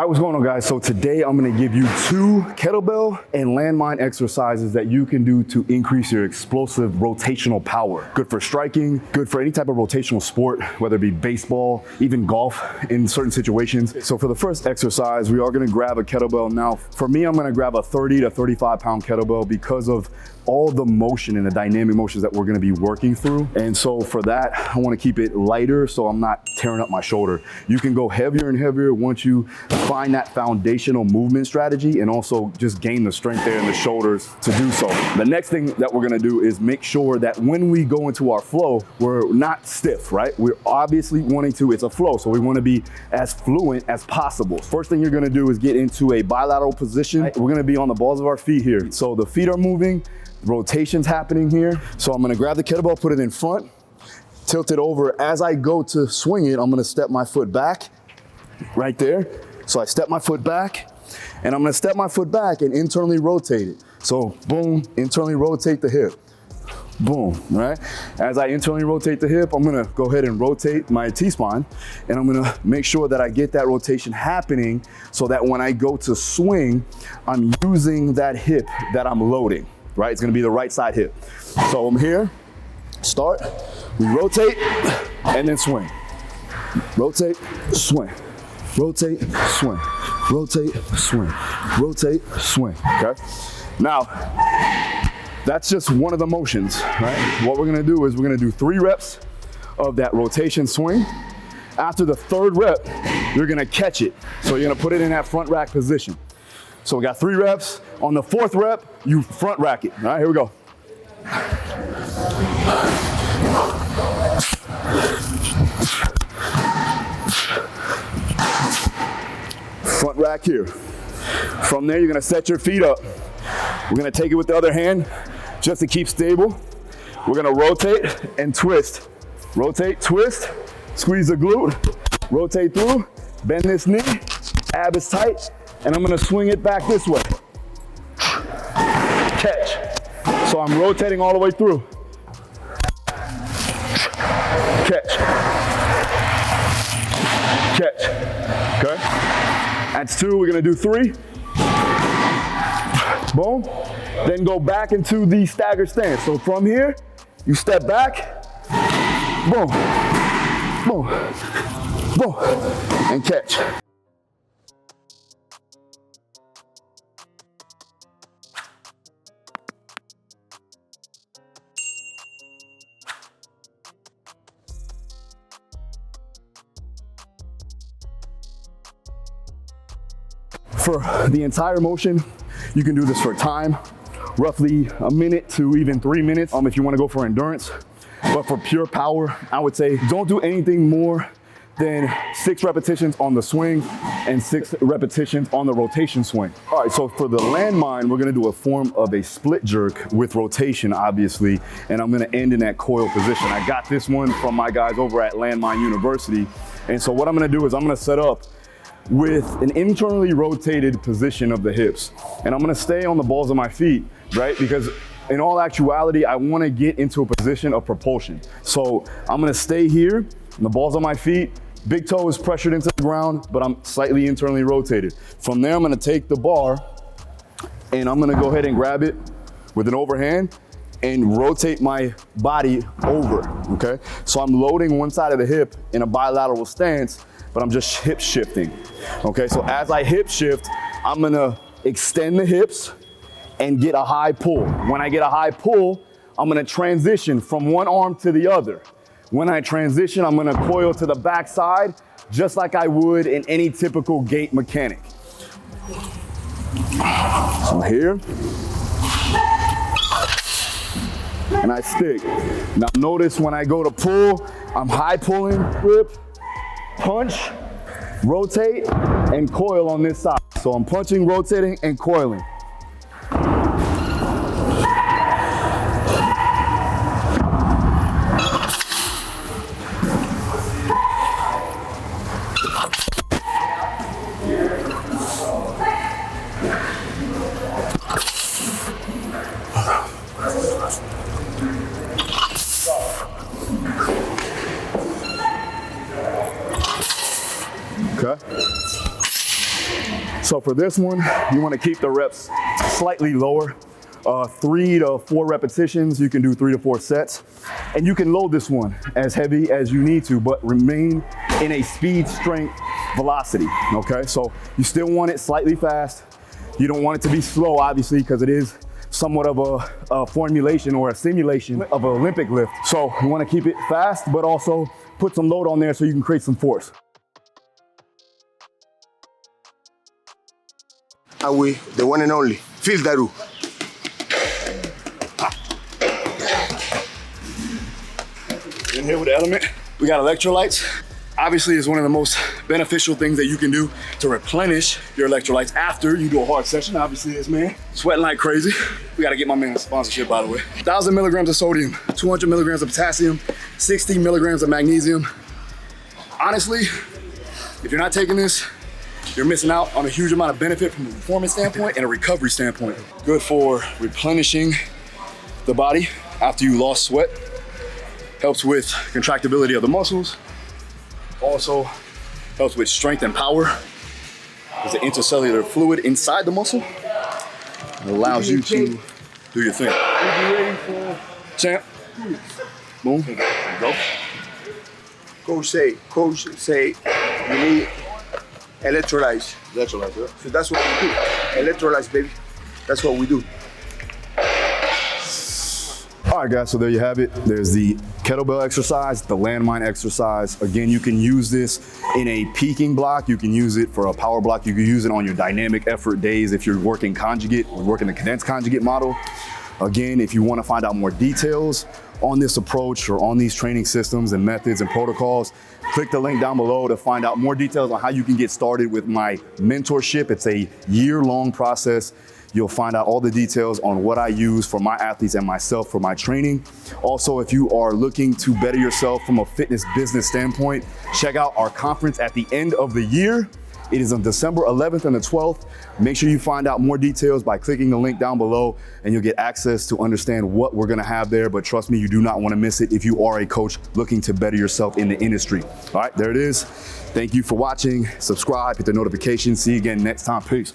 what's going on, guys? So today I'm gonna give you 2 kettlebell and landmine exercises that you can do to increase your explosive rotational power. Good for striking, good for any type of rotational sport, whether it be baseball, even golf in certain situations. So for the first exercise, we are gonna grab a kettlebell. Now, for me, I'm gonna grab a 30 to 35 pound kettlebell because of all the motion and the dynamic motions that we're gonna be working through. And so for that, I wanna keep it lighter so I'm not tearing up my shoulder. You can go heavier and heavier once you find that foundational movement strategy and also just gain the strength there in the shoulders to do so. The next thing that we're gonna do is make sure that when we go into our flow, we're not stiff, right? We're obviously wanting to, it's a flow, so we wanna be as fluent as possible. First thing you're gonna do is get into a bilateral position. We're gonna be on the balls of our feet here. So the feet are moving, rotation's happening here. So I'm gonna grab the kettlebell, put it in front, tilt it over. As I go to swing it, I'm gonna step my foot back right there. So I step my foot back, and I'm gonna step my foot back and internally rotate it. So boom, internally rotate the hip. Boom, right? As I internally rotate the hip, I'm gonna go ahead and rotate my T-spine, and I'm gonna make sure that I get that rotation happening so that when I go to swing, I'm using that hip that I'm loading, right? It's gonna be the right side hip. So I'm here, start, we rotate, and then swing. Rotate, swing. Rotate, swing. Rotate, swing. Rotate, swing, okay? Now, that's just one of the motions, right? What we're gonna do is we're gonna do 3 reps of that rotation swing. After the 3rd rep, you're gonna catch it. So you're gonna put it in that front rack position. So we got 3 reps. On the 4th rep, you front rack it. All right, here we go. Front rack here. From there, you're gonna set your feet up. We're gonna take it with the other hand just to keep stable. We're gonna rotate and twist. Rotate, twist, squeeze the glute, rotate through, bend this knee, ab is tight, and I'm gonna swing it back this way. Catch. So I'm rotating all the way through. Catch. Catch. Okay? That's 2, we're gonna do 3. Boom. Then go back into the stagger stance. So from here, you step back, boom, boom, boom, and catch. For the entire motion, you can do this for time, roughly a minute to even 3 minutes if you want to go for endurance. But for pure power, I would say don't do anything more than 6 repetitions on the swing and 6 repetitions on the rotation swing. All right, so for the landmine, we're gonna do a form of a split jerk with rotation, obviously, and I'm gonna end in that coil position. I got this one from my guys over at Landmine University. And so what I'm gonna do is I'm gonna set up with an internally rotated position of the hips. And I'm gonna stay on the balls of my feet, right? Because in all actuality, I wanna get into a position of propulsion. So I'm gonna stay here, on the balls of my feet, big toe is pressured into the ground, but I'm slightly internally rotated. From there, I'm gonna take the bar and I'm gonna go ahead and grab it with an overhand and rotate my body over, okay? So I'm loading one side of the hip in a bilateral stance, but I'm just hip shifting, okay? So as I hip shift, I'm gonna extend the hips and get a high pull. When I get a high pull, I'm gonna transition from one arm to the other. When I transition, I'm gonna coil to the back side, just like I would in any typical gait mechanic. So here, and I stick. Now notice when I go to pull, I'm high pulling, grip, punch, rotate, and coil on this side. So I'm punching, rotating, and coiling. Okay. So for this one, you want to keep the reps slightly lower. 3 to 4 repetitions, you can do 3 to 4 sets. And you can load this one as heavy as you need to, but remain in a speed, strength, velocity, okay? So you still want it slightly fast. You don't want it to be slow, obviously, because it is somewhat of a formulation or a simulation of an Olympic lift. So you want to keep it fast, but also put some load on there so you can create some force. And we, the one and only, Phil Daru. In here with the element, we got electrolytes. Obviously, it's one of the most beneficial things that you can do to replenish your electrolytes after you do a hard session. Obviously, this man sweating like crazy. We gotta get my man a sponsorship, by the way. 1,000 milligrams of sodium, 200 milligrams of potassium, 60 milligrams of magnesium. Honestly, if you're not taking this, you're missing out on a huge amount of benefit from a performance standpoint and a recovery standpoint. Good for replenishing the body after you lost sweat. Helps with contractibility of the muscles. Also helps with strength and power. There's an intercellular fluid inside the muscle. It allows you to do your thing. Champ. Boom. Go. Coach say you need electrolytes. Electrolytes, yeah. So that's what we do. Electrolytes, baby. That's what we do. All right, guys, so there you have it. There's the kettlebell exercise, the landmine exercise. Again, you can use this in a peaking block. You can use it for a power block. You can use it on your dynamic effort days if you're working conjugate or working the condensed conjugate model. Again, if you want to find out more details on this approach or on these training systems and methods and protocols, click the link down below to find out more details on how you can get started with my mentorship. It's a year-long process. You'll find out all the details on what I use for my athletes and myself for my training. Also, if you are looking to better yourself from a fitness business standpoint, check out our conference at the end of the year. It is on December 11th and the 12th. Make sure you find out more details by clicking the link down below and you'll get access to understand what we're gonna have there. But trust me, you do not wanna miss it if you are a coach looking to better yourself in the industry. All right, there it is. Thank you for watching. Subscribe, hit the notification. See you again next time. Peace.